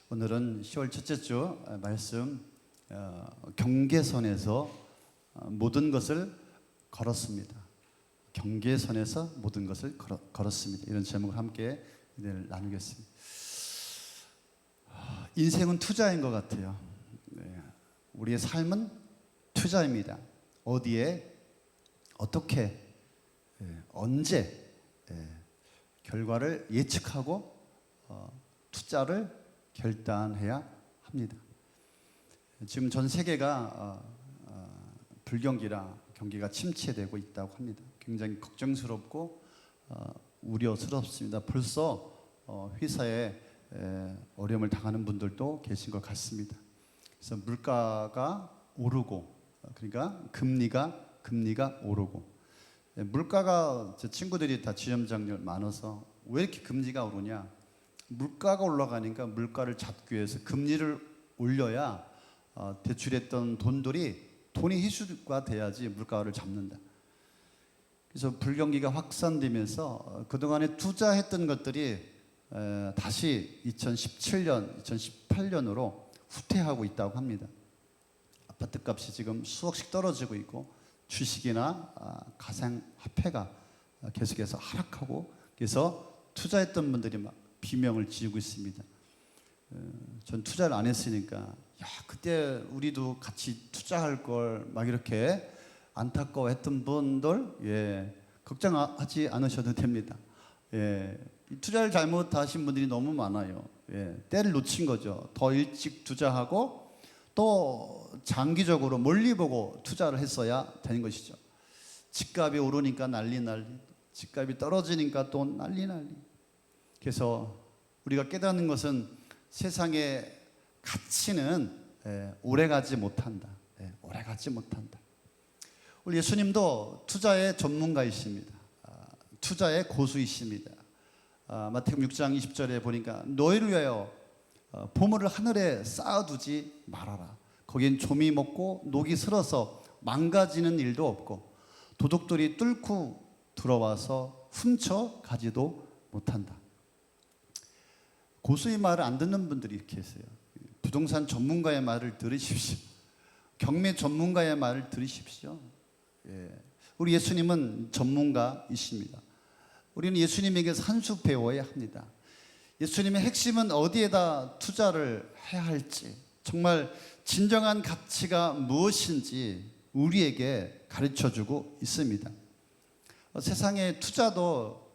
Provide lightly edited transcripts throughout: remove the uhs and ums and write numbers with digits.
오늘은 10월 첫째 주 말씀 경계선에서 모든 것을 걸었습니다. 경계선에서 모든 것을 걸었습니다. 이런 제목을 함께 나누겠습니다. 인생은 투자인 것 같아요. 우리의 삶은 투자입니다. 어디에 어떻게 언제 결과를 예측하고 투자를 결단해야 합니다. 지금 전 세계가 불경기라 경기가 침체되고 있다고 합니다. 굉장히 걱정스럽고 우려스럽습니다. 벌써 회사에 어려움을 당하는 분들도 계신 것 같습니다. 그래서 물가가 오르고, 그러니까 금리가 오르고, 물가가 제 친구들이 다 지점장들 많아서 왜 이렇게 금리가 오르냐? 물가가 올라가니까 물가를 잡기 위해서 금리를 올려야 대출했던 돈이 희수가 돼야지 물가를 잡는다. 그래서 불경기가 확산되면서 그동안에 투자했던 것들이 다시 2017년, 2018년으로 후퇴하고 있다고 합니다. 아파트 값이 지금 수억씩 떨어지고 있고 주식이나 가상화폐가 계속해서 하락하고, 그래서 투자했던 분들이 막 비명을 지르고 있습니다. 전 투자를 안 했으니까 야, 그때 우리도 같이 투자할 걸 막 이렇게 안타까워했던 분들, 걱정하지 않으셔도 됩니다. 투자를 잘못하신 분들이 너무 많아요. 때를 놓친 거죠. 더 일찍 투자하고 또 장기적으로 멀리 보고 투자를 했어야 되는 것이죠. 집값이 오르니까 난리, 집값이 떨어지니까 또 난리. 그래서 우리가 깨닫는 것은 세상의 가치는 오래가지 못한다. 오래가지 못한다. 우리 예수님도 투자의 전문가이십니다. 투자의 고수이십니다. 마태복음 6장 20절에 보니까 너희를 위하여 보물을 하늘에 쌓아두지 말아라. 거긴 좀이 먹고 녹이 슬어서 망가지는 일도 없고 도둑들이 뚫고 들어와서 훔쳐 가지도 못한다. 고수의 말을 안 듣는 분들이 계세요. 부동산 전문가의 말을 들으십시오. 경매 전문가의 말을 들으십시오. 우리 예수님은 전문가이십니다. 우리는 예수님에게서 한 수 배워야 합니다. 예수님의 핵심은 어디에다 투자를 해야 할지, 정말 진정한 가치가 무엇인지 우리에게 가르쳐주고 있습니다. 세상의 투자도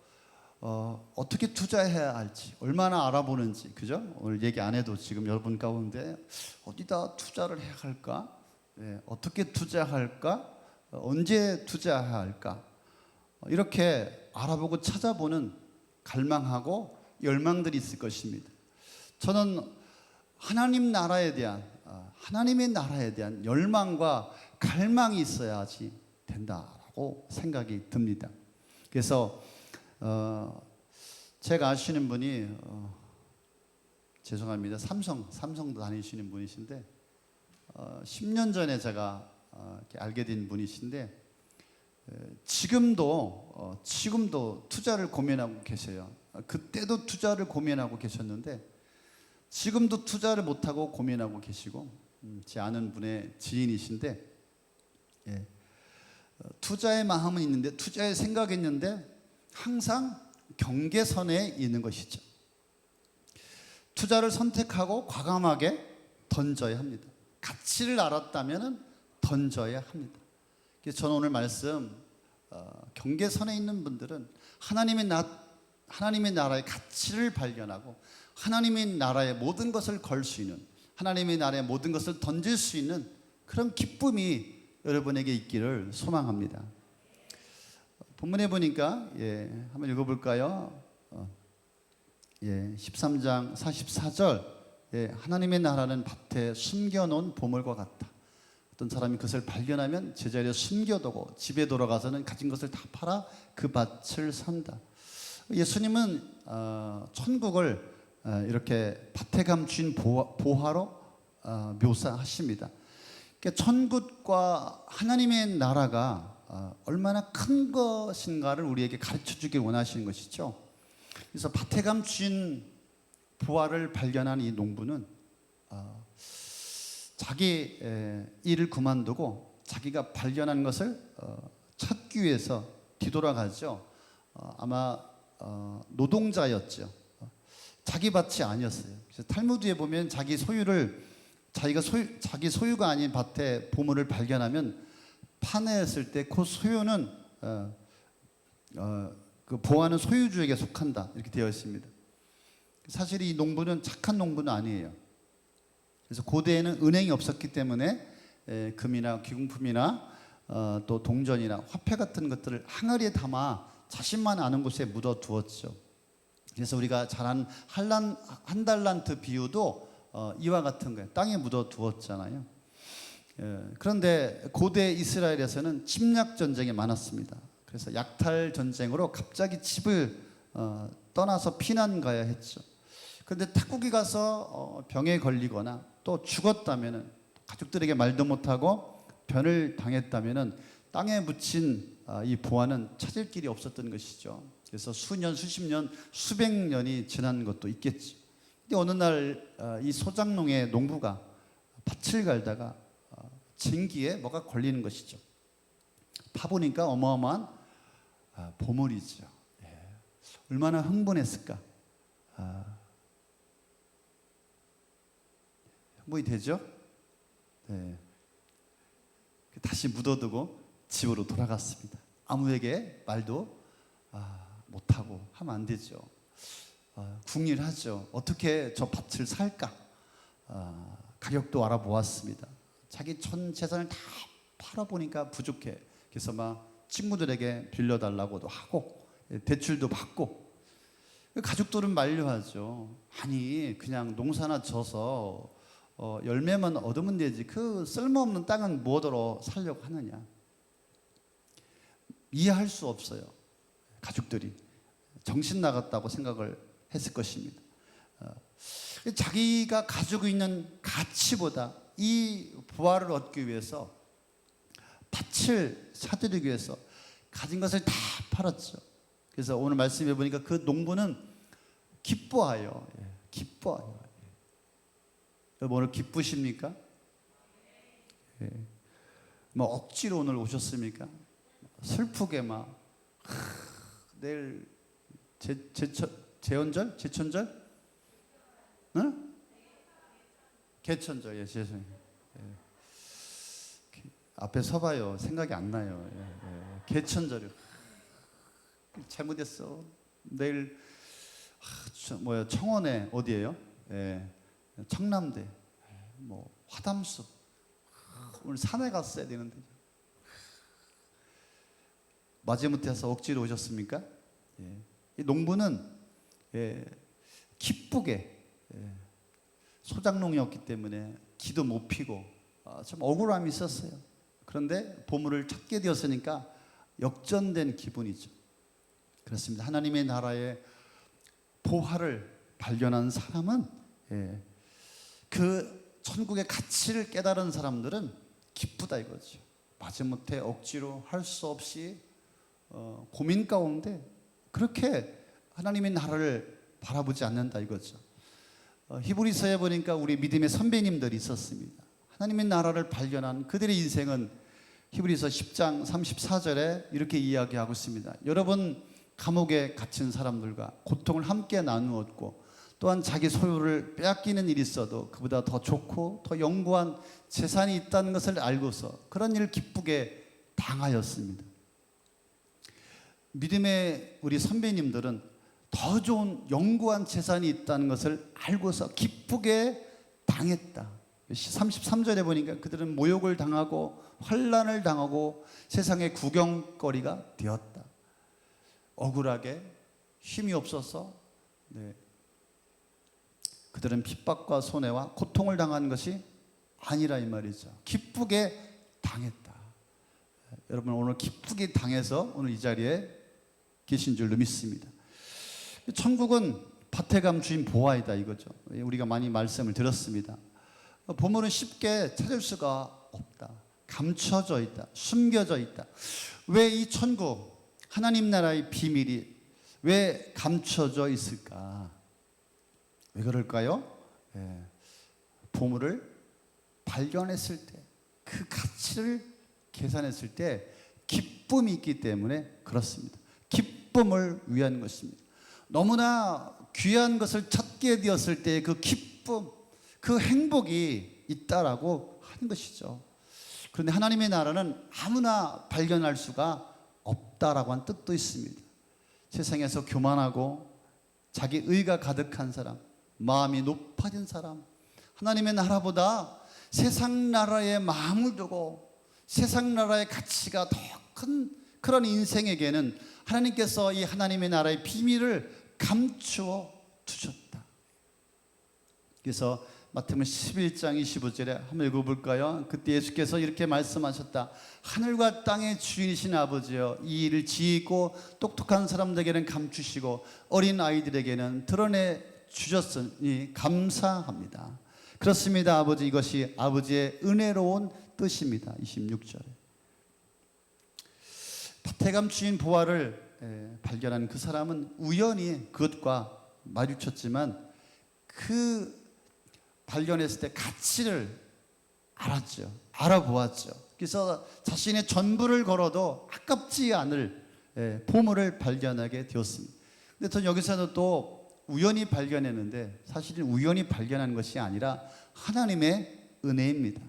어떻게 투자해야 할지, 얼마나 알아보는지, 그죠? 오늘 얘기 안 해도 지금 여러분 가운데 어디다 투자를 해야 할까? 어떻게 투자할까? 언제 투자해야 할까? 이렇게 알아보고 찾아보는 갈망하고 열망들이 있을 것입니다. 저는 하나님의 나라에 대한 열망과 갈망이 있어야지 된다라고 생각이 듭니다. 그래서 제가 아시는 분이 죄송합니다. 삼성도 다니시는 분이신데 10년 전에 제가 알게 된 분이신데 지금도 투자를 고민하고 계세요. 그때도 투자를 고민하고 계셨는데 지금도 투자를 못하고 고민하고 계시고, 제 아는 분의 지인이신데 투자의 마음은 있는데, 투자의 생각이 있는데 항상 경계선에 있는 것이죠. 투자를 선택하고 과감하게 던져야 합니다. 가치를 알았다면 던져야 합니다. 그래서 저는 오늘 말씀, 경계선에 있는 분들은 하나님의 나라의 가치를 발견하고 하나님의 나라의 모든 것을 걸 수 있는, 하나님의 나라의 모든 것을 던질 수 있는 그런 기쁨이 여러분에게 있기를 소망합니다. 본문에 보니까 한번 읽어볼까요? 13장 44절, 하나님의 나라는 밭에 숨겨놓은 보물과 같다. 어떤 사람이 그것을 발견하면 제자리에 숨겨두고 집에 돌아가서는 가진 것을 다 팔아 그 밭을 산다. 예수님은 천국을 이렇게 밭에 감춘 보화로 묘사하십니다. 그러니까 천국과 하나님의 나라가 얼마나 큰 것인가를 우리에게 가르쳐주길 원하시는 것이죠. 그래서 밭에 감춘 부활을 발견한 이 농부는 자기 일을 그만두고 자기가 발견한 것을 찾기 위해서 뒤돌아가죠. 아마 노동자였죠. 자기 밭이 아니었어요. 그래서 탈무드에 보면 자기 소유가 아닌 밭에 보물을 발견하면 판매했을 때 그 소유는 그 보화는 소유주에게 속한다 이렇게 되어 있습니다. 사실 이 농부는 착한 농부는 아니에요. 그래서 고대에는 은행이 없었기 때문에 금이나 귀중품이나 또 동전이나 화폐 같은 것들을 항아리에 담아 자신만 아는 곳에 묻어 두었죠. 그래서 우리가 잘 아는 한 달란트 비유도 이와 같은 거예요. 땅에 묻어 두었잖아요. 그런데 고대 이스라엘에서는 침략 전쟁이 많았습니다. 그래서 약탈 전쟁으로 갑자기 집을 떠나서 피난 가야 했죠. 그런데 타국에 가서 병에 걸리거나 또 죽었다면은 가족들에게 말도 못하고 변을 당했다면은 땅에 묻힌 이 보화는 찾을 길이 없었던 것이죠. 그래서 수년, 수십 년, 수백 년이 지난 것도 있겠죠. 근데 어느 날 이 소작농의 농부가 밭을 갈다가 쟁기에 뭐가 걸리는 것이죠. 파보니까 어마어마한 보물이죠. 얼마나 흥분했을까. 흥분이 되죠? 네. 다시 묻어두고 집으로 돌아갔습니다. 아무에게 말도 못하고 하면 안 되죠. 궁리하죠. 어떻게 저 밭을 살까? 가격도 알아보았습니다. 자기 전 재산을 다 팔아보니까 부족해. 그래서 막 친구들에게 빌려달라고도 하고 대출도 받고. 가족들은 만류하죠. 아니 그냥 농사나 져서 열매만 얻으면 되지 그 쓸모없는 땅은 무엇으로 살려고 하느냐. 이해할 수 없어요. 가족들이 정신 나갔다고 생각을 했을 것입니다. 자기가 가지고 있는 가치보다 이 부활을 얻기 위해서 밭을 사들이기 위해서 가진 것을 다 팔았죠. 그래서 오늘 말씀해 보니까 그 농부는 기뻐하여 기뻐하여. 여러분 오늘 기쁘십니까? 뭐 억지로 오늘 오셨습니까? 슬프게 막 내일 제헌절? 제천절? 응? 개천절. 예, 죄송해요. 앞에 서봐요. 생각이 안 나요. 개천절. 잘못했어. 내일 청원에 어디예요? 청남대. 뭐 화담숲. 오늘 산에 갔어야 되는데. 마지못해서 억지로 오셨습니까? 이 농부는 기쁘게 소작농이었기 때문에 기도 못 피고 좀 억울함이 있었어요. 그런데 보물을 찾게 되었으니까 역전된 기분이죠. 그렇습니다. 하나님의 나라의 보화를 발견한 사람은 그 천국의 가치를 깨달은 사람들은 기쁘다 이거죠. 마지못해 억지로 할 수 없이 고민 가운데 그렇게 하나님의 나라를 바라보지 않는다 이거죠. 히브리서에 보니까 우리 믿음의 선배님들이 있었습니다. 하나님의 나라를 발견한 그들의 인생은 히브리서 10장 34절에 이렇게 이야기하고 있습니다. 여러분 감옥에 갇힌 사람들과 고통을 함께 나누었고 또한 자기 소유를 빼앗기는 일이 있어도 그보다 더 좋고 더 영구한 재산이 있다는 것을 알고서 그런 일을 기쁘게 당하였습니다. 믿음의 우리 선배님들은 더 좋은 영구한 재산이 있다는 것을 알고서 기쁘게 당했다. 33절에 보니까 그들은 모욕을 당하고 환난을 당하고 세상의 구경거리가 되었다. 억울하게 힘이 없어서 그들은 핍박과 손해와 고통을 당한 것이 아니라 이 말이죠. 기쁘게 당했다. 여러분 오늘 기쁘게 당해서 오늘 이 자리에 계신 줄로 믿습니다. 천국은 밭에 감추인 보화이다 이거죠. 우리가 많이 말씀을 들었습니다. 보물은 쉽게 찾을 수가 없다. 감춰져 있다. 숨겨져 있다. 왜 이 천국 하나님 나라의 비밀이 왜 감춰져 있을까? 왜 그럴까요? 보물을 발견했을 때, 그 가치를 계산했을 때 기쁨이 있기 때문에 그렇습니다. 기쁨을 위한 것입니다. 너무나 귀한 것을 찾게 되었을 때 그 기쁨, 그 행복이 있다라고 하는 것이죠. 그런데 하나님의 나라는 아무나 발견할 수가 없다라고 하는 뜻도 있습니다. 세상에서 교만하고 자기 의가 가득한 사람, 마음이 높아진 사람, 하나님의 나라보다 세상 나라에 마음을 두고 세상 나라의 가치가 더 큰 그런 인생에게는 하나님께서 이 하나님의 나라의 비밀을 감추어 두셨다. 그래서 마태복음 11장 25절에 한번 읽어볼까요? 그때 예수께서 이렇게 말씀하셨다. 하늘과 땅의 주인이신 아버지여, 이 일을 지혜있고 똑똑한 사람들에게는 감추시고 어린 아이들에게는 드러내 주셨으니 감사합니다. 그렇습니다 아버지, 이것이 아버지의 은혜로운 뜻입니다. 26절에 밭에 감추인 보화를 발견한 그 사람은 우연히 그것과 마주쳤지만 그 발견했을 때 가치를 알았죠. 알아보았죠. 그래서 자신의 전부를 걸어도 아깝지 않을 보물을 발견하게 되었습니다. 근데 전 여기서는 또 우연히 발견했는데 사실은 우연히 발견한 것이 아니라 하나님의 은혜입니다.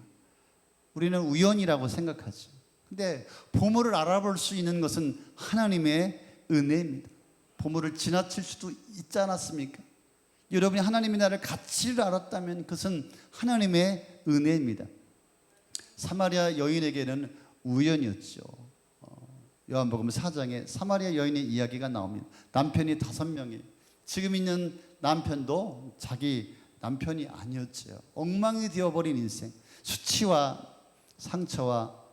우리는 우연이라고 생각하죠. 근데 보물을 알아볼 수 있는 것은 하나님의 은혜입니다. 보물을 지나칠 수도 있지 않았습니까? 여러분이 하나님의 나라의 가치를 알았다면 그것은 하나님의 은혜입니다. 사마리아 여인에게는 우연이었죠. 요한복음 4장에 사마리아 여인의 이야기가 나옵니다. 남편이 5명이, 지금 있는 남편도 자기 남편이 아니었죠. 엉망이 되어버린 인생, 수치와 상처와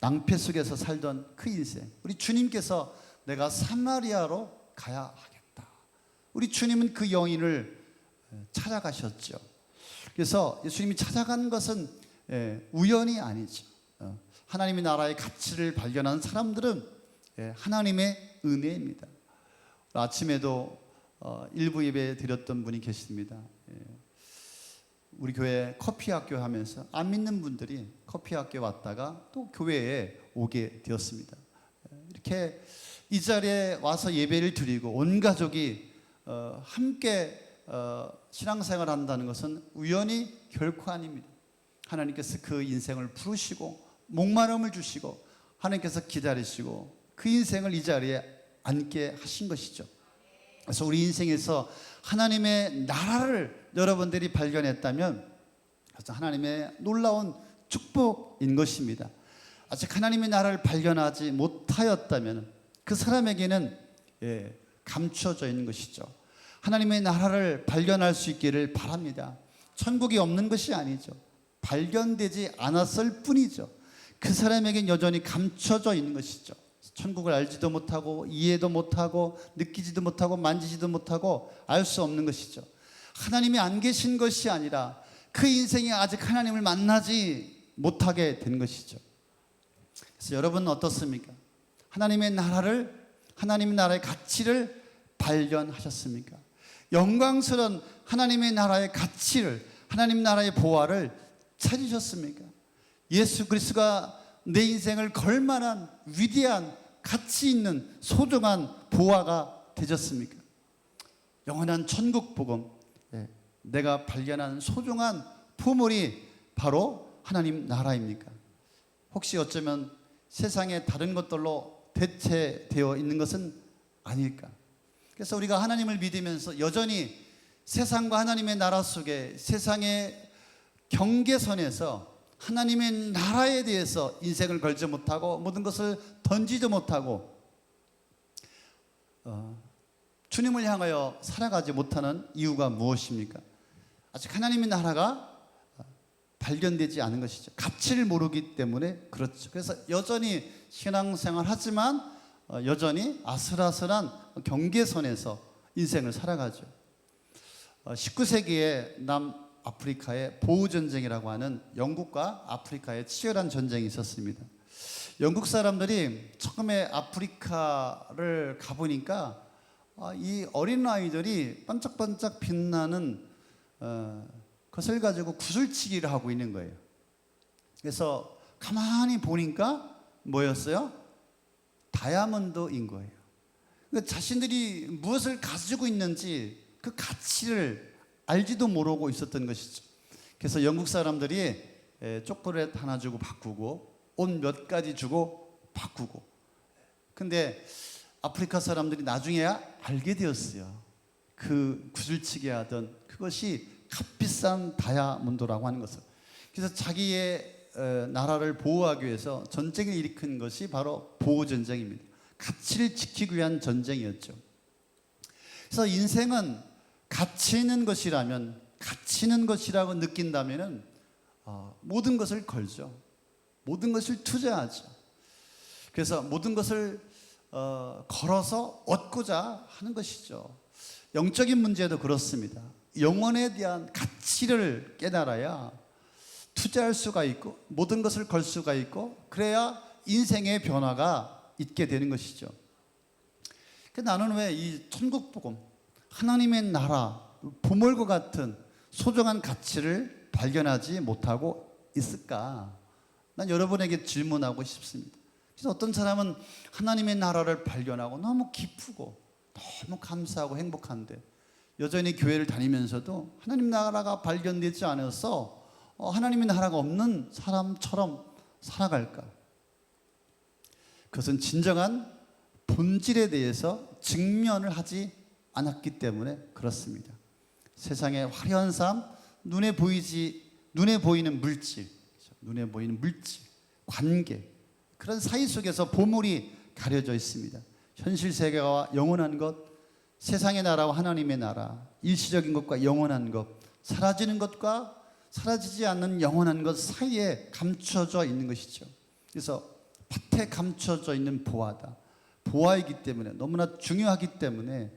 낭패 속에서 살던 그 인생, 우리 주님께서 내가 사마리아로 가야 하겠다. 우리 주님은 그 여인을 찾아가셨죠. 그래서 예수님이 찾아간 것은 우연이 아니죠. 하나님의 나라의 가치를 발견한 사람들은 하나님의 은혜입니다. 아침에도 일부 예배 드렸던 분이 계십니다. 우리 교회 커피 학교 하면서 안 믿는 분들이 커피 학교에 왔다가 또 교회에 오게 되었습니다. 이렇게 이 자리에 와서 예배를 드리고 온 가족이 함께 신앙생활을 한다는 것은 우연이 결코 아닙니다. 하나님께서 그 인생을 부르시고 목마름을 주시고 하나님께서 기다리시고 그 인생을 이 자리에 앉게 하신 것이죠. 그래서 우리 인생에서 하나님의 나라를 여러분들이 발견했다면 하나님의 놀라운 축복인 것입니다. 아직 하나님의 나라를 발견하지 못하였다면 그 사람에게는 감추어져 있는 것이죠. 하나님의 나라를 발견할 수 있기를 바랍니다. 천국이 없는 것이 아니죠. 발견되지 않았을 뿐이죠. 그 사람에겐 여전히 감춰져 있는 것이죠. 천국을 알지도 못하고 이해도 못하고 느끼지도 못하고 만지지도 못하고 알 수 없는 것이죠. 하나님이 안 계신 것이 아니라 그 인생이 아직 하나님을 만나지 못하게 된 것이죠. 그래서 여러분은 어떻습니까? 하나님의 나라를, 하나님의 나라의 가치를 발견하셨습니까? 영광스러운 하나님의 나라의 가치를, 하나님 나라의 보화를 찾으셨습니까? 예수 그리스도가 내 인생을 걸만한 위대한 가치 있는 소중한 보화가 되셨습니까? 영원한 천국 복음, 내가 발견한 소중한 보물이 바로 하나님 나라입니까? 혹시 어쩌면 세상의 다른 것들로 대체되어 있는 것은 아닐까? 그래서 우리가 하나님을 믿으면서 여전히 세상과 하나님의 나라 속에 세상의 경계선에서 하나님의 나라에 대해서 인생을 걸지 못하고 모든 것을 던지지 못하고 주님을 향하여 살아가지 못하는 이유가 무엇입니까? 아직 하나님의 나라가 발견되지 않은 것이죠. 가치를 모르기 때문에 그렇죠. 그래서 여전히 신앙생활 하지만 여전히 아슬아슬한 경계선에서 인생을 살아가죠. 19세기에 남아프리카의 보호전쟁이라고 하는 영국과 아프리카의 치열한 전쟁이 있었습니다. 영국 사람들이 처음에 아프리카를 가보니까 이 어린 아이들이 반짝반짝 빛나는 그것을 가지고 구슬치기를 하고 있는 거예요. 그래서 가만히 보니까 뭐였어요? 다이아몬드인 거예요. 그러니까 자신들이 무엇을 가지고 있는지 그 가치를 알지도 모르고 있었던 것이죠. 그래서 영국 사람들이 초콜릿 하나 주고 바꾸고 옷 몇 가지 주고 바꾸고. 근데 아프리카 사람들이 나중에야 알게 되었어요. 그 구슬치기 하던 그것이 값비싼 다이아몬드라고 하는 것을. 그래서 자기의 나라를 보호하기 위해서 전쟁을 일으킨 것이 바로 보호전쟁입니다. 가치를 지키기 위한 전쟁이었죠. 그래서 인생은 가치 있는 것이라면, 가치 있는 것이라고 느낀다면 모든 것을 걸죠. 모든 것을 투자하죠. 그래서 모든 것을 걸어서 얻고자 하는 것이죠. 영적인 문제도 그렇습니다. 영혼에 대한 가치를 깨달아야 투자할 수가 있고 모든 것을 걸 수가 있고 그래야 인생의 변화가 있게 되는 것이죠. 나는 왜 이 천국 복음, 하나님의 나라, 보물과 같은 소중한 가치를 발견하지 못하고 있을까? 난 여러분에게 질문하고 싶습니다. 그래서 어떤 사람은 하나님의 나라를 발견하고 너무 기쁘고 너무 감사하고 행복한데 여전히 교회를 다니면서도 하나님 나라가 발견되지 않아서 하나님의 나라가 없는 사람처럼 살아갈까? 그것은 진정한 본질에 대해서 직면을 하지 않았기 때문에 그렇습니다. 세상의 화려한 삶, 눈에 보이는 물질, 관계, 그런 사이 속에서 보물이 가려져 있습니다. 현실 세계와 영원한 것, 세상의 나라와 하나님의 나라, 일시적인 것과 영원한 것, 사라지는 것과 사라지지 않는 영원한 것 사이에 감춰져 있는 것이죠. 그래서 밭에 감춰져 있는 보화다. 보화이기 때문에 너무나 중요하기 때문에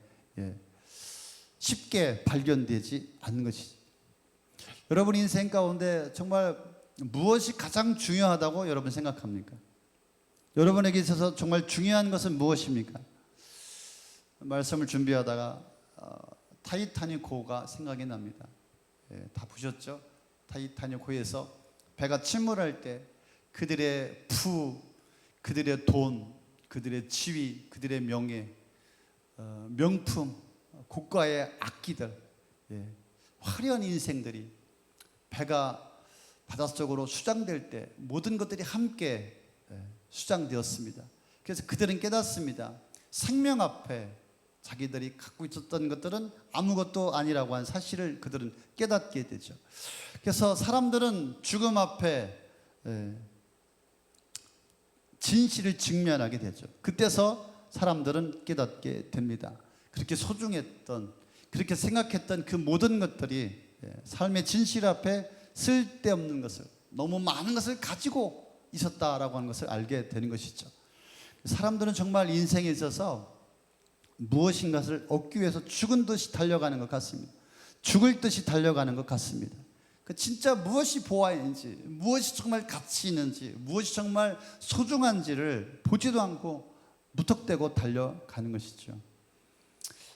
쉽게 발견되지 않는 것이죠. 여러분 인생 가운데 정말 무엇이 가장 중요하다고 여러분 생각합니까? 여러분에게 있어서 정말 중요한 것은 무엇입니까? 말씀을 준비하다가 타이타닉호가 생각이 납니다. 다 보셨죠? 타이타닉호에서 배가 침몰할 때 그들의 그들의 돈, 그들의 지위, 그들의 명예, 명품, 고가의 악기들, 화려한 인생들이 배가 바닷속으로 수장될 때 모든 것들이 함께 수장되었습니다. 그래서 그들은 깨닫습니다. 생명 앞에 자기들이 갖고 있었던 것들은 아무것도 아니라고 한 사실을 그들은 깨닫게 되죠. 그래서 사람들은 죽음 앞에 진실을 직면하게 되죠. 그때서 사람들은 깨닫게 됩니다. 그렇게 소중했던, 그렇게 생각했던 그 모든 것들이 삶의 진실 앞에 쓸데없는 것을, 너무 많은 것을 가지고 있었다라고 하는 것을 알게 되는 것이죠. 사람들은 정말 인생에 있어서 무엇인가를 얻기 위해서 죽은 듯이 달려가는 것 같습니다. 죽을 듯이 달려가는 것 같습니다. 진짜 무엇이 보아인지, 무엇이 정말 가치 있는지, 무엇이 정말 소중한지를 보지도 않고 무턱대고 달려가는 것이죠.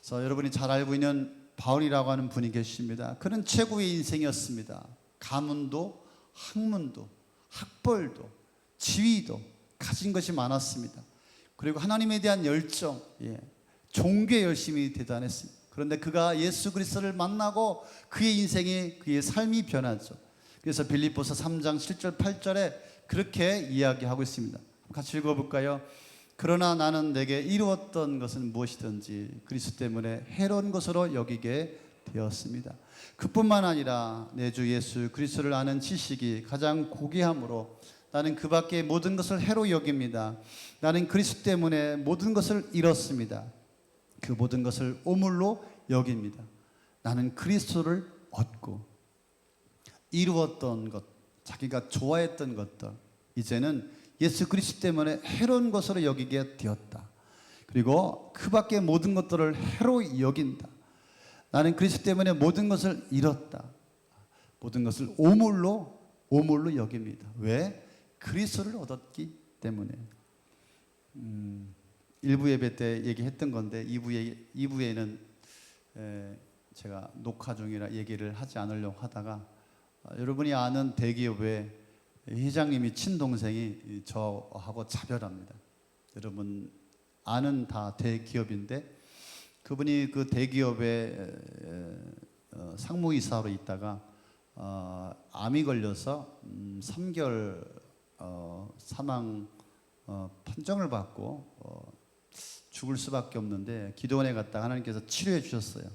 그래서 여러분이 잘 알고 있는 바울이라고 하는 분이 계십니다. 그는 최고의 인생이었습니다. 가문도 학문도 학벌도 지위도 가진 것이 많았습니다. 그리고 하나님에 대한 열정, 종교에 열심히 대단했습니다. 그런데 그가 예수 그리스도를 만나고 그의 인생이, 그의 삶이 변하죠. 그래서 빌립보서 3장 7절 8절에 그렇게 이야기하고 있습니다. 같이 읽어볼까요? 그러나 나는 내게 이루었던 것은 무엇이든지 그리스도 때문에 해로운 것으로 여기게 되었습니다. 그뿐만 아니라 내 주 예수 그리스도를 아는 지식이 가장 고귀함으로 나는 그 밖에 모든 것을 해로 여깁니다. 나는 그리스도 때문에 모든 것을 잃었습니다. 그 모든 것을 오물로 여깁니다. 나는 그리스도를 얻고 이루었던 것, 자기가 좋아했던 것들, 이제는 예수 그리스도 때문에 해로운 것으로 여기게 되었다. 그리고 그 밖에 모든 것들을 해로 여긴다. 나는 그리스도 때문에 모든 것을 잃었다. 모든 것을 오물로 여깁니다. 왜? 그리스도를 얻었기 때문에. 1부 예배 때 얘기했던 건데 2부에는 제가 녹화 중이라 얘기를 하지 않으려고 하다가 여러분이 아는 대기업의 회장님이 친동생이 저하고 차별합니다. 여러분 아는 다 대기업인데 그분이 그 대기업의 상무이사로 있다가 암이 걸려서 3개월 사망 판정을 받고 죽을 수밖에 없는데 기도원에 갔다가 하나님께서 치료해 주셨어요.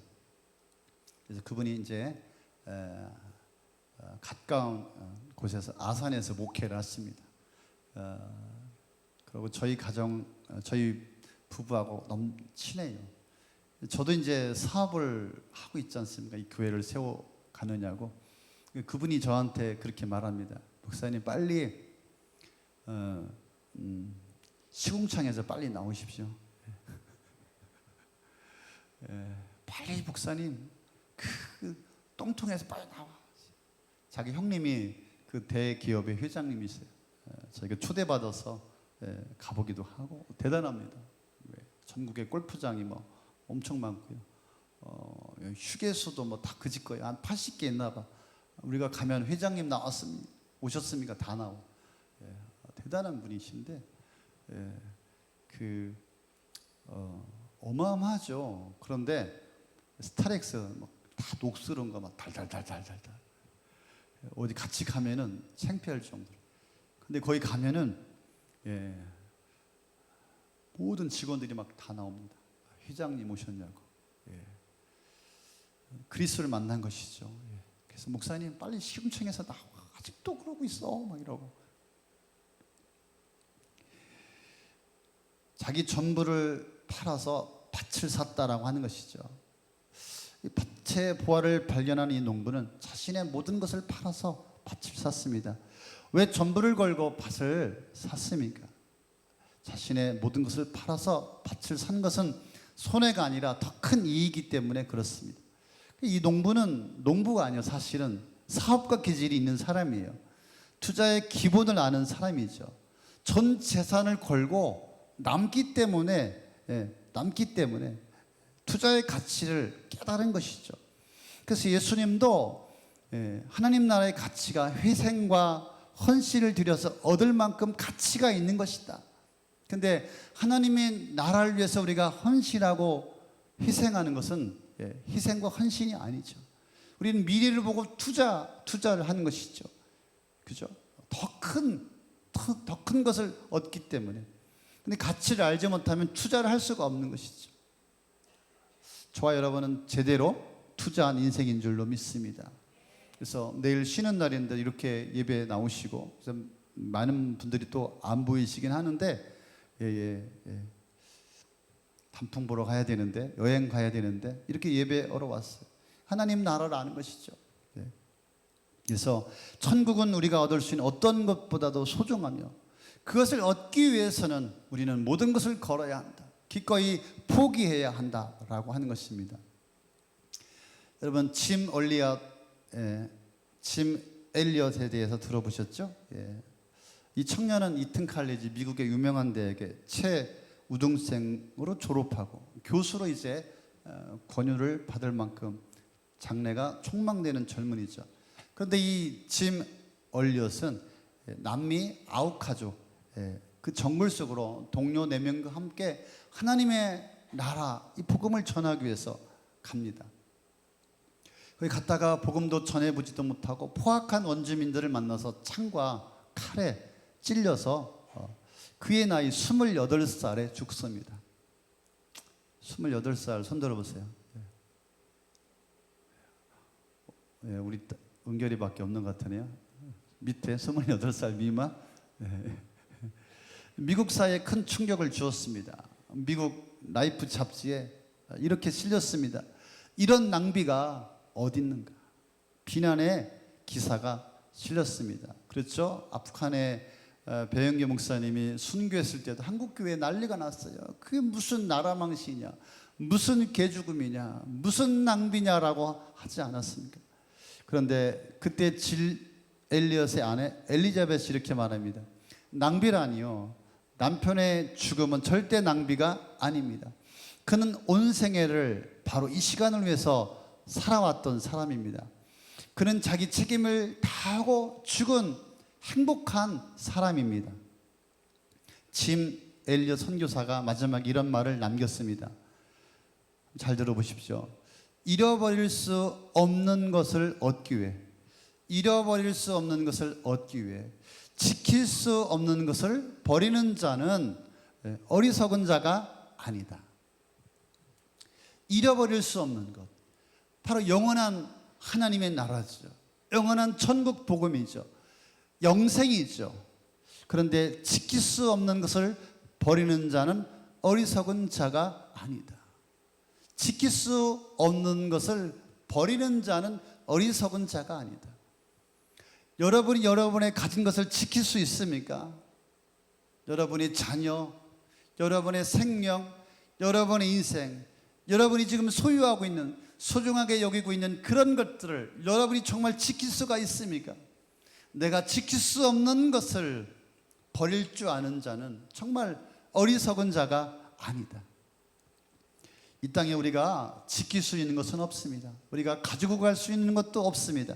그래서 그분이 이제 가까운 곳에서 아산에서 목회를 했습니다. 그리고 저희 가정, 저희 부부하고 너무 친해요. 저도 이제 사업을 하고 있지 않습니까? 이 교회를 세워 가느냐고. 그분이 저한테 그렇게 말합니다. 목사님 빨리 시궁창에서 빨리 나오십시오. 빨리 목사님 그 똥통에서 빨리 나와. 자기 형님이 그 대기업의 회장님이세요. 저희가 초대받아서 가보기도 하고 대단합니다. 전국에 골프장이 뭐 엄청 많고요. 휴게소도 뭐 다 그 집 거예요. 한 80개 있나 봐. 우리가 가면 회장님 나왔습니다. 오셨습니까? 다 나오고. 대단한 분이신데 어마어마하죠. 그런데 스타렉스 다 녹슬은 거 막 달달달달달 어디 같이 가면은 창피할 정도로. 근데 거기 가면은 모든 직원들이 막 다 나옵니다. 회장님 오셨냐고. 그리스도를 만난 것이죠. 그래서 목사님 빨리 시궁창에서 나와. 아직도 그러고 있어. 막 이러고. 자기 전부를 팔아서 밭을 샀다라고 하는 것이죠. 이 밭의 보화를 발견한 이 농부는 자신의 모든 것을 팔아서 밭을 샀습니다. 왜 전부를 걸고 밭을 샀습니까? 자신의 모든 것을 팔아서 밭을 산 것은 손해가 아니라 더 큰 이익이기 때문에 그렇습니다. 이 농부는 농부가 아니요, 사실은 사업가 기질이 있는 사람이에요. 투자의 기본을 아는 사람이죠. 전 재산을 걸고 남기 때문에 투자의 가치를 깨달은 것이죠. 그래서 예수님도 하나님 나라의 가치가 희생과 헌신을 들여서 얻을 만큼 가치가 있는 것이다. 근데 하나님의 나라를 위해서 우리가 헌신하고 희생하는 것은 희생과 헌신이 아니죠. 우리는 미래를 보고 투자를 하는 것이죠. 그죠? 더 큰 것을 얻기 때문에. 근데 가치를 알지 못하면 투자를 할 수가 없는 것이죠. 저와 여러분은 제대로 투자한 인생인 줄로 믿습니다. 그래서 내일 쉬는 날인데 이렇게 예배에 나오시고, 그래서 많은 분들이 또 안 보이시긴 하는데, 단풍 보러 가야 되는데, 여행 가야 되는데, 이렇게 예배하러 왔어요. 하나님 나라를 아는 것이죠. 그래서 천국은 우리가 얻을 수 있는 어떤 것보다도 소중하며, 그것을 얻기 위해서는 우리는 모든 것을 걸어야 한다. 기꺼이 포기해야 한다라고 하는 것입니다. 여러분 짐 엘리엇에 대해서 들어보셨죠? 이 청년은 이튼 칼리지, 미국의 유명한 대학에 최우등생으로 졸업하고 교수로 이제 권유를 받을 만큼 장래가 촉망되는 젊은이죠. 그런데 이 짐 엘리엇은 남미 아우카족 그 정글 속으로 동료 4명과 함께 하나님의 나라 이 복음을 전하기 위해서 갑니다. 거기 갔다가 복음도 전해보지도 못하고 포악한 원주민들을 만나서 창과 칼에 찔려서 그의 나이 28살에 죽습니다. 28살 손 들어보세요. 우리 은결이밖에 없는 것 같으네요. 밑에 28살 미만. 미국 사회에 큰 충격을 주었습니다. 미국 라이프 잡지에 이렇게 실렸습니다. 이런 낭비가 어디 있는가? 비난의 기사가 실렸습니다. 그렇죠? 아프간의 배영규 목사님이 순교했을 때도 한국교회에 난리가 났어요. 그게 무슨 나라망신이냐, 무슨 개죽음이냐, 무슨 낭비냐라고 하지 않았습니까? 그런데 그때 질 엘리엇의 아내 엘리자벳이 이렇게 말합니다. 낭비라니요, 남편의 죽음은 절대 낭비가 아닙니다. 그는 온 생애를 바로 이 시간을 위해서 살아왔던 사람입니다. 그는 자기 책임을 다하고 죽은 행복한 사람입니다. 짐 엘리엇 선교사가 마지막에 이런 말을 남겼습니다. 잘 들어보십시오. 잃어버릴 수 없는 것을 얻기 위해, 잃어버릴 수 없는 것을 얻기 위해 지킬 수 없는 것을 버리는 자는 어리석은 자가 아니다. 잃어버릴 수 없는 것, 바로 영원한 하나님의 나라죠. 영원한 천국 복음이죠. 영생이죠. 그런데 지킬 수 없는 것을 버리는 자는 어리석은 자가 아니다. 지킬 수 없는 것을 버리는 자는 어리석은 자가 아니다. 여러분이 여러분의 가진 것을 지킬 수 있습니까? 여러분의 자녀, 여러분의 생명, 여러분의 인생, 여러분이 지금 소유하고 있는, 소중하게 여기고 있는 그런 것들을 여러분이 정말 지킬 수가 있습니까? 내가 지킬 수 없는 것을 버릴 줄 아는 자는 정말 어리석은 자가 아니다. 이 땅에 우리가 지킬 수 있는 것은 없습니다. 우리가 가지고 갈 수 있는 것도 없습니다.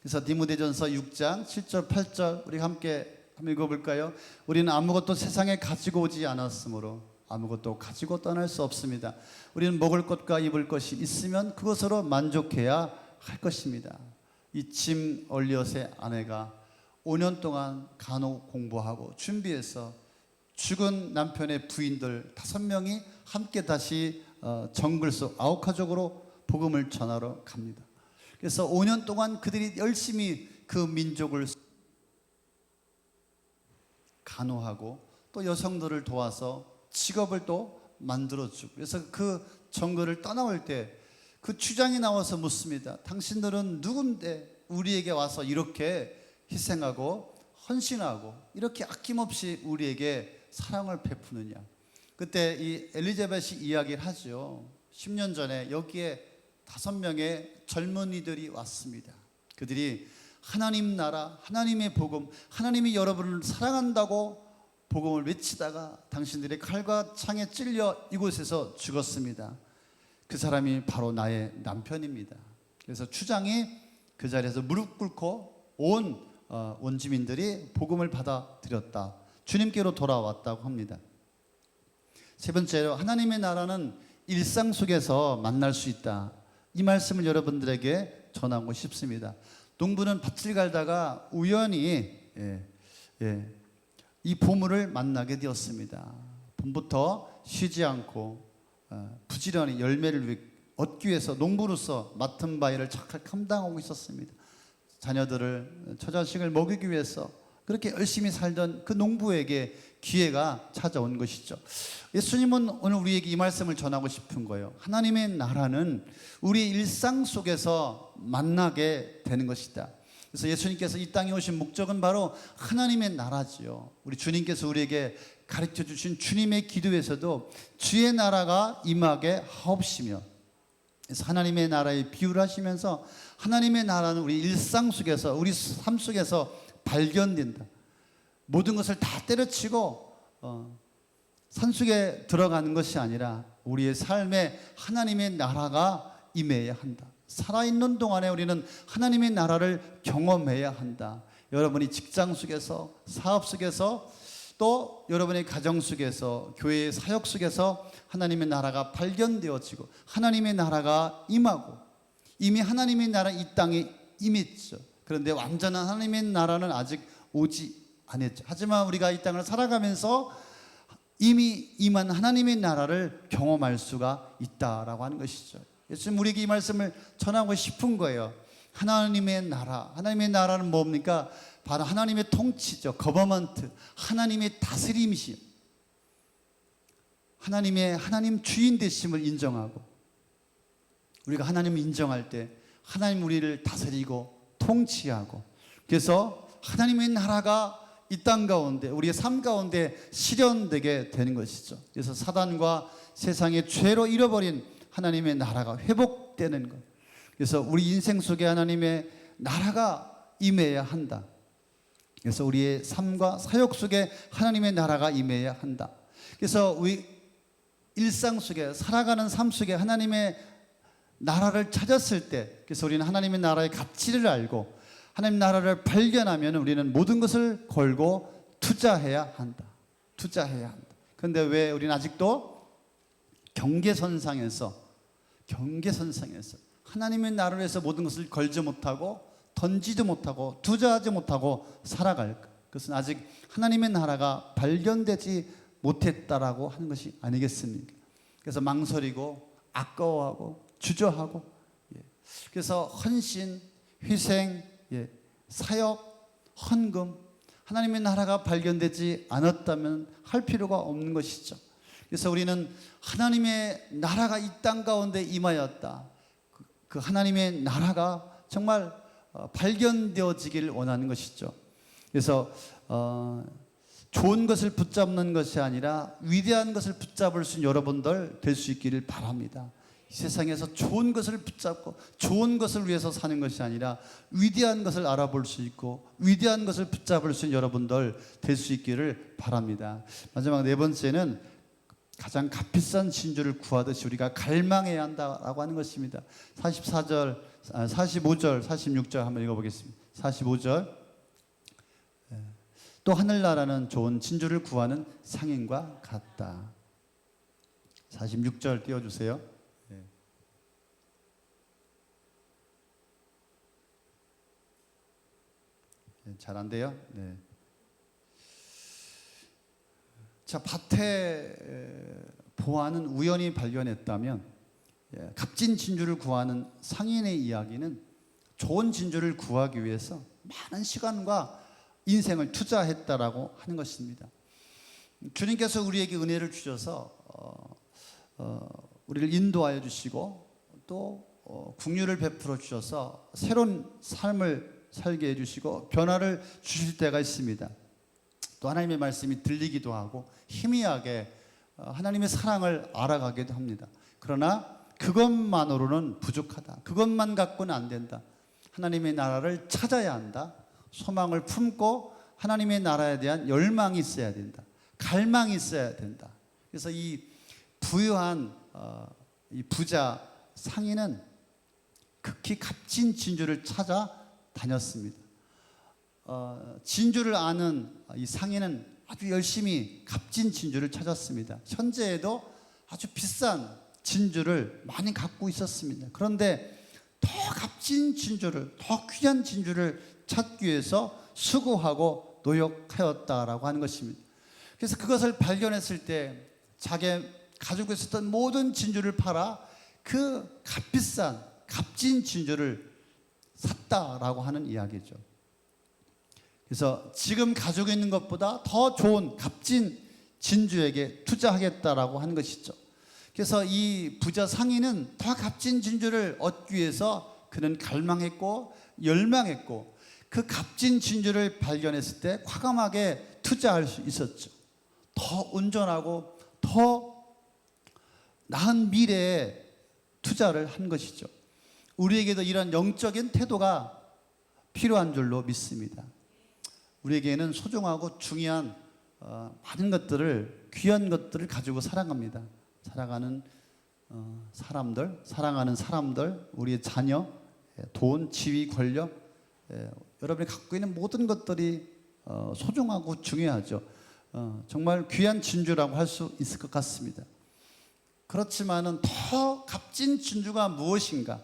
그래서 디모데전서 6장 7절 8절 우리 함께 한번 읽어볼까요? 우리는 아무것도 세상에 가지고 오지 않았으므로 아무것도 가지고 떠날 수 없습니다. 우리는 먹을 것과 입을 것이 있으면 그것으로 만족해야 할 것입니다. 이 짐 엘리엇의 아내가 5년 동안 간호 공부하고 준비해서 죽은 남편의 부인들 5명이 함께 다시 정글 속 아우카족으로 복음을 전하러 갑니다. 그래서 5년 동안 그들이 열심히 그 민족을 간호하고 또 여성들을 도와서 직업을 또 만들어주고, 그래서 그 정글을 떠나올 때 그 추장이 나와서 묻습니다. 당신들은 누군데 우리에게 와서 이렇게 희생하고 헌신하고 이렇게 아낌없이 우리에게 사랑을 베푸느냐. 그때 이 엘리자벳이 이야기를 하죠. 10년 전에 여기에 5명의 젊은이들이 왔습니다. 그들이 하나님 나라, 하나님의 복음, 하나님이 여러분을 사랑한다고 복음을 외치다가 당신들의 칼과 창에 찔려 이곳에서 죽었습니다. 그 사람이 바로 나의 남편입니다. 그래서 추장이 그 자리에서 무릎 꿇고 온 원주민들이 복음을 받아들였다. 주님께로 돌아왔다고 합니다. 세 번째로, 하나님의 나라는 일상 속에서 만날 수 있다. 이 말씀을 여러분들에게 전하고 싶습니다. 농부는 밭을 갈다가 우연히 이 보물을 만나게 되었습니다. 봄부터 쉬지 않고 부지런히 열매를 얻기 위해서 농부로서 맡은 바위를 착착 감당하고 있었습니다. 자녀들을, 처자식을 먹이기 위해서 그렇게 열심히 살던 그 농부에게 기회가 찾아온 것이죠. 예수님은 오늘 우리에게 이 말씀을 전하고 싶은 거예요. 하나님의 나라는 우리 일상 속에서 만나게 되는 것이다. 그래서 예수님께서 이 땅에 오신 목적은 바로 하나님의 나라지요. 우리 주님께서 우리에게 가르쳐 주신 주님의 기도에서도 주의 나라가 임하게 하옵시며, 그래서 하나님의 나라에 비유를 하시면서 하나님의 나라는 우리 일상 속에서, 우리 삶 속에서 발견된다. 모든 것을 다 때려치고 산속에 들어가는 것이 아니라 우리의 삶에 하나님의 나라가 임해야 한다. 살아있는 동안에 우리는 하나님의 나라를 경험해야 한다. 여러분이 직장 속에서, 사업 속에서, 또 여러분의 가정 속에서, 교회의 사역 속에서 하나님의 나라가 발견되어지고 하나님의 나라가 임하고, 이미 하나님의 나라 이 땅에 임했죠. 그런데 완전한 하나님의 나라는 아직 오지 않았죠. 하지만 우리가 이 땅을 살아가면서 이미 임한 하나님의 나라를 경험할 수가 있다라고 하는 것이죠. 예수님 우리에게 이 말씀을 전하고 싶은 거예요. 하나님의 나라, 하나님의 나라는 뭡니까? 바로 하나님의 통치죠. 거버먼트, 하나님의 다스림이심, 하나님 주인 되심을 인정하고, 우리가 하나님을 인정할 때 하나님 우리를 다스리고 통치하고, 그래서 하나님의 나라가 이 땅 가운데, 우리의 삶 가운데 실현되게 되는 것이죠. 그래서 사단과 세상의 죄로 잃어버린 하나님의 나라가 회복되는 것. 그래서 우리 인생 속에 하나님의 나라가 임해야 한다. 그래서 우리의 삶과 사역 속에 하나님의 나라가 임해야 한다. 그래서 우리 일상 속에, 살아가는 삶 속에 하나님의 나라를 찾았을 때, 그래서 우리는 하나님의 나라의 가치를 알고 하나님 나라를 발견하면 우리는 모든 것을 걸고 투자해야 한다. 투자해야 한다. 그런데 왜 우리는 아직도 경계선상에서 하나님의 나라를 위해서 모든 것을 걸지 못하고 던지지 못하고 투자하지 못하고 살아갈까? 그것은 아직 하나님의 나라가 발견되지 못했다라고 하는 것이 아니겠습니까? 그래서 망설이고 아까워하고 주저하고, 그래서 헌신, 희생, 사역, 헌금, 하나님의 나라가 발견되지 않았다면 할 필요가 없는 것이죠. 그래서 우리는 하나님의 나라가 이 땅 가운데 임하였다. 그 하나님의 나라가 정말 발견되어지길 원하는 것이죠. 그래서 좋은 것을 붙잡는 것이 아니라 위대한 것을 붙잡을 수 있는 여러분들 될 수 있기를 바랍니다. 이 세상에서 좋은 것을 붙잡고 좋은 것을 위해서 사는 것이 아니라 위대한 것을 알아볼 수 있고 위대한 것을 붙잡을 수 있는 여러분들 될 수 있기를 바랍니다. 마지막 네 번째는 가장 값비싼 진주를 구하듯이 우리가 갈망해야 한다라고 하는 것입니다. 45절, 46절 한번 읽어보겠습니다. 45절. 또 하늘나라는 좋은 진주를 구하는 상인과 같다. 46절 띄워주세요. 잘 안 돼요? 네. 자, 밭에 보아는 우연히 발견했다면, 값진 진주를 구하는 상인의 이야기는 좋은 진주를 구하기 위해서 많은 시간과 인생을 투자했다라고 하는 것입니다. 주님께서 우리에게 은혜를 주셔서 우리를 인도하여 주시고 또 긍휼을 베풀어 주셔서 새로운 삶을 살게 해주시고 변화를 주실 때가 있습니다. 또 하나님의 말씀이 들리기도 하고 희미하게 하나님의 사랑을 알아가기도 합니다. 그러나 그것만으로는 부족하다. 그것만 갖고는 안 된다. 하나님의 나라를 찾아야 한다. 소망을 품고 하나님의 나라에 대한 열망이 있어야 된다. 갈망이 있어야 된다. 그래서 이 부유한 이 부자 상인은 극히 값진 진주를 찾아 다녔습니다. 진주를 아는 이 상인은 아주 열심히 값진 진주를 찾았습니다. 현재에도 아주 비싼 진주를 많이 갖고 있었습니다. 그런데 더 값진 진주를, 더 귀한 진주를 찾기 위해서 수고하고 노력하였다라고 하는 것입니다. 그래서 그것을 발견했을 때 자기 가지고 있었던 모든 진주를 팔아 그 값비싼 값진 진주를 샀다라고 하는 이야기죠. 그래서 지금 가지고 있는 것보다 더 좋은 값진 진주에게 투자하겠다라고 하는 것이죠. 그래서 이 부자 상인은 더 값진 진주를 얻기 위해서 그는 갈망했고 열망했고 그 값진 진주를 발견했을 때 과감하게 투자할 수 있었죠. 더 온전하고 더 나은 미래에 투자를 한 것이죠. 우리에게도 이런 영적인 태도가 필요한 줄로 믿습니다. 우리에게는 소중하고 중요한 많은 것들을, 귀한 것들을 가지고 살아갑니다. 살아가는 사람들, 사랑하는 사람들, 우리의 자녀, 돈, 지위, 권력, 여러분이 갖고 있는 모든 것들이 소중하고 중요하죠. 정말 귀한 진주라고 할 수 있을 것 같습니다. 그렇지만은 더 값진 진주가 무엇인가?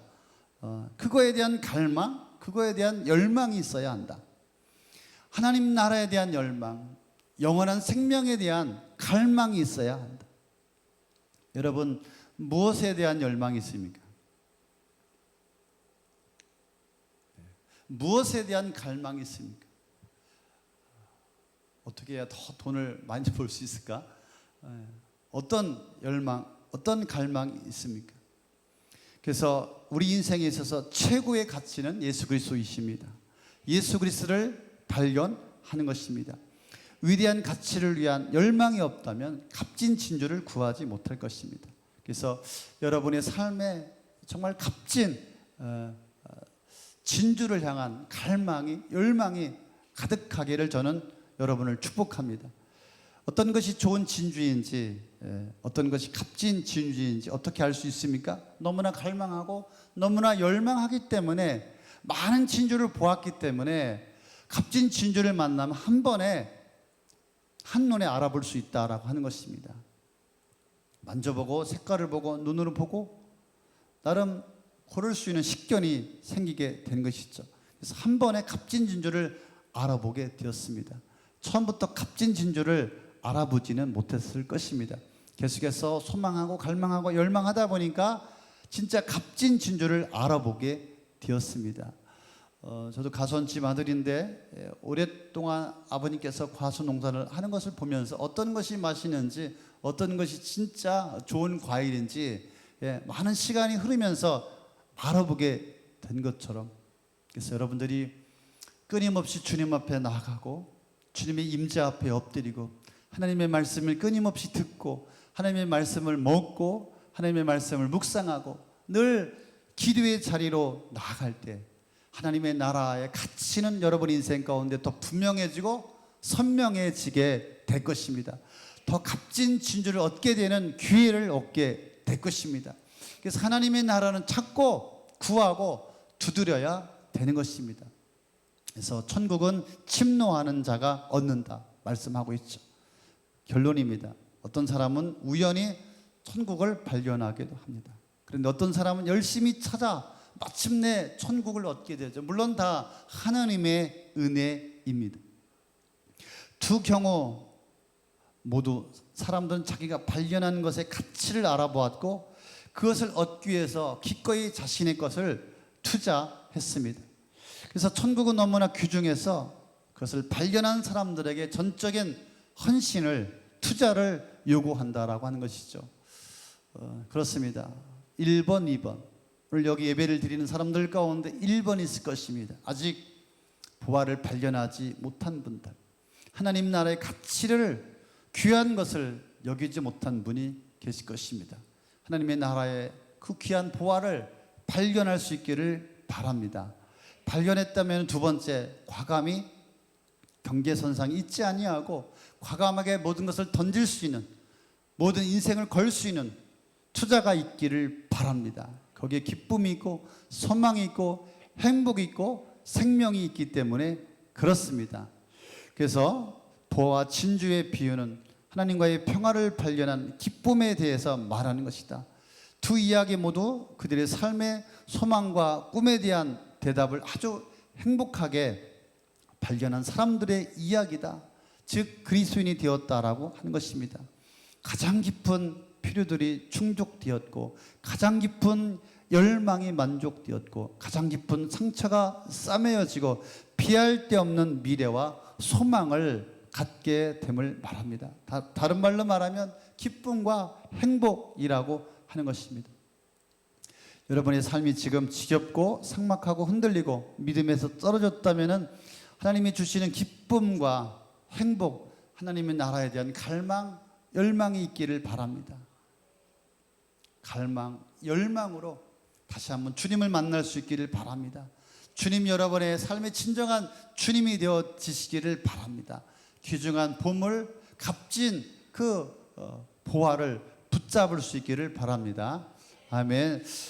그거에 대한 갈망, 그거에 대한 열망이 있어야 한다. 하나님 나라에 대한 열망, 영원한 생명에 대한 갈망이 있어야 한다. 여러분, 무엇에 대한 열망이 있습니까? 무엇에 대한 갈망이 있습니까? 어떻게 해야 더 돈을 많이 벌 수 있을까? 어떤 열망, 어떤 갈망이 있습니까? 그래서 우리 인생에 있어서 최고의 가치는 예수 그리스도이십니다. 예수 그리스도를 발견하는 것입니다. 위대한 가치를 위한 열망이 없다면 값진 진주를 구하지 못할 것입니다. 그래서 여러분의 삶에 정말 값진 진주를 향한 갈망이, 열망이 가득하기를 저는 여러분을 축복합니다. 어떤 것이 좋은 진주인지 어떤 것이 값진 진주인지 어떻게 알 수 있습니까? 너무나 갈망하고 너무나 열망하기 때문에, 많은 진주를 보았기 때문에 값진 진주를 만나면 한 번에 한눈에 알아볼 수 있다라고 하는 것입니다. 만져보고 색깔을 보고 눈으로 보고 나름 고를 수 있는 식견이 생기게 된 것이죠. 그래서 한 번에 값진 진주를 알아보게 되었습니다. 처음부터 값진 진주를 알아보지는 못했을 것입니다. 계속해서 소망하고 갈망하고 열망하다 보니까 진짜 값진 진주를 알아보게 되었습니다. 저도 가수원집 아들인데 오랫동안 아버님께서 과수 농사를 하는 것을 보면서 어떤 것이 맛있는지, 어떤 것이 진짜 좋은 과일인지 많은 시간이 흐르면서 알아보게 된 것처럼, 그래서 여러분들이 끊임없이 주님 앞에 나아가고 주님의 임재 앞에 엎드리고 하나님의 말씀을 끊임없이 듣고 하나님의 말씀을 먹고 하나님의 말씀을 묵상하고 늘 기도의 자리로 나아갈 때 하나님의 나라의 가치는 여러분 인생 가운데 더 분명해지고 선명해지게 될 것입니다. 더 값진 진주를 얻게 되는 기회를 얻게 될 것입니다. 그래서 하나님의 나라는 찾고 구하고 두드려야 되는 것입니다. 그래서 천국은 침노하는 자가 얻는다 말씀하고 있죠. 결론입니다. 어떤 사람은 우연히 천국을 발견하기도 합니다. 그런데 어떤 사람은 열심히 찾아 마침내 천국을 얻게 되죠. 물론 다 하나님의 은혜입니다. 두 경우 모두 사람들은 자기가 발견한 것의 가치를 알아보았고 그것을 얻기 위해서 기꺼이 자신의 것을 투자했습니다. 그래서 천국은 너무나 귀중해서 그것을 발견한 사람들에게 전적인 헌신을, 투자를 요구한다라고 하는 것이죠. 그렇습니다. 1번, 2번. 오늘 여기 예배를 드리는 사람들 가운데 1번이 있을 것입니다. 아직 보화를 발견하지 못한 분들, 하나님 나라의 가치를, 귀한 것을 여기지 못한 분이 계실 것입니다. 하나님의 나라의 그 귀한 보화를 발견할 수 있기를 바랍니다. 발견했다면 두 번째, 과감히 경계선상에 있지 아니하고 과감하게 모든 것을 던질 수 있는, 모든 인생을 걸 수 있는 투자가 있기를 바랍니다. 거기에 기쁨이 있고 소망이 있고 행복이 있고 생명이 있기 때문에 그렇습니다. 그래서 보화와 진주의 비유는 하나님과의 평화를 발견한 기쁨에 대해서 말하는 것이다. 두 이야기 모두 그들의 삶의 소망과 꿈에 대한 대답을 아주 행복하게 발견한 사람들의 이야기다. 즉 그리스도인이 되었다라고 하는 것입니다. 가장 깊은 필요들이 충족되었고 가장 깊은 열망이 만족되었고 가장 깊은 상처가 싸매어지고 피할 데 없는 미래와 소망을 갖게 됨을 말합니다. 다른 말로 말하면 기쁨과 행복이라고 하는 것입니다. 여러분의 삶이 지금 지겹고 삭막하고 흔들리고 믿음에서 떨어졌다면 하나님이 주시는 기쁨과 행복, 하나님의 나라에 대한 갈망, 열망이 있기를 바랍니다. 갈망, 열망으로 다시 한번 주님을 만날 수 있기를 바랍니다. 주님 여러분의 삶의 진정한 주님이 되어지시기를 바랍니다. 귀중한 보물, 값진 그 보화를 붙잡을 수 있기를 바랍니다. 아멘.